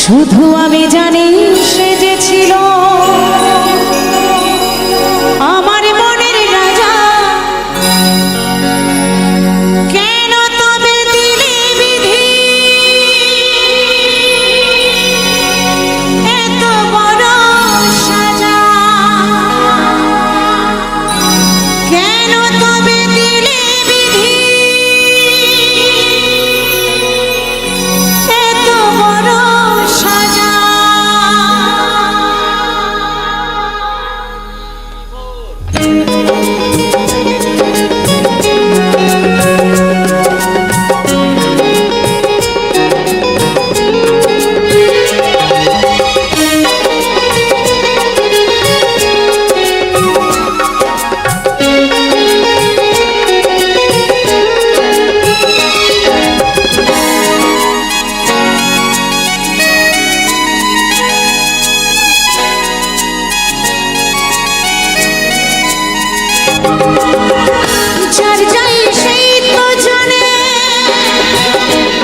শুধু আমি জানি সে যে ছিল আমার মনের রাজা। কেন তবে দিলে বিধি এত বড় সাজা? কেন তবে দিলে বিধি এত বড় সাজা? যার যাই সেই তো জানে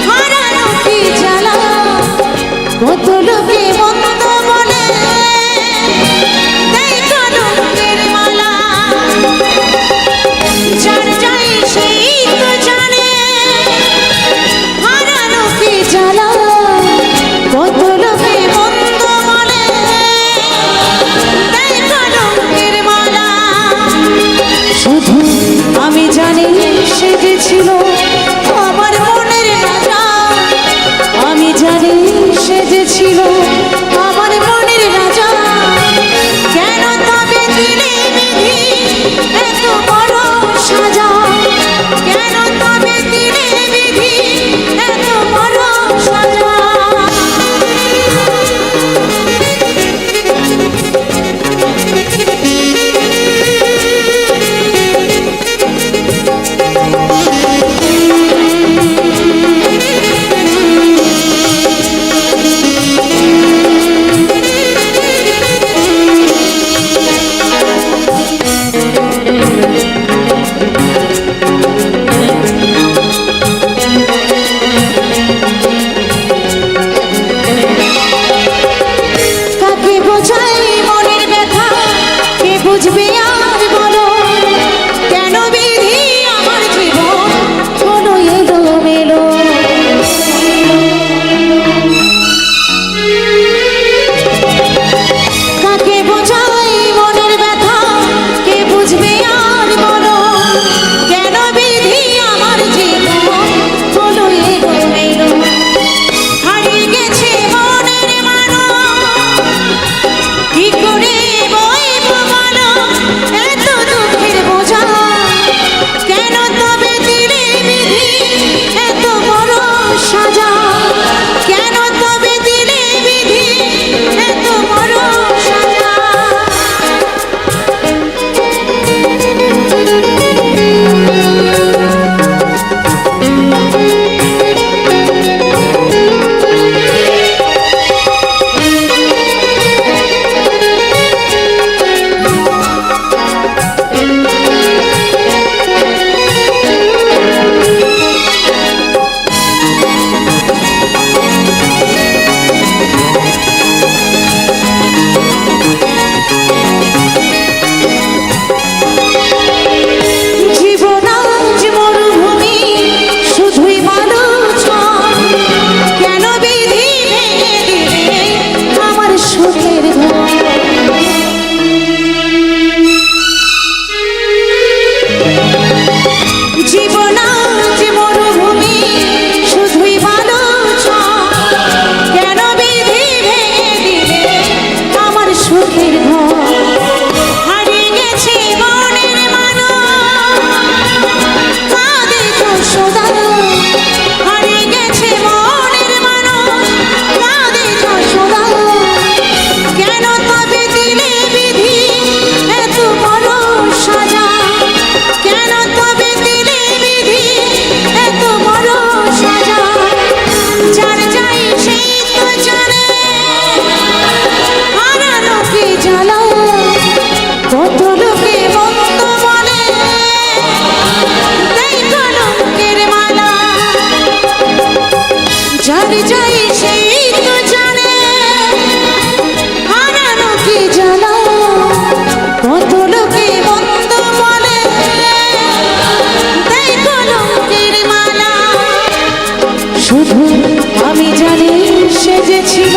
হারানো কি জ্বালা, কত লোকে মন্দ বলে দেয় কলঙ্কের মালা। যার যাই সেই তো জানে হারানো কি জ্বালা, কত লোকে মন্দ বলে দেয় কলঙ্কের মালা। শুধু আমি জানি সে যে ছিল আমার মনের রাজা। আমি জানি সে যে ছিল আমার মনের রাজা। কেন তবে দিলে বিধি এত বড় সাজা? কেন তবে দিলে বিধি এত বড় সাজা? শুধু আমি জানি সে যে ছিল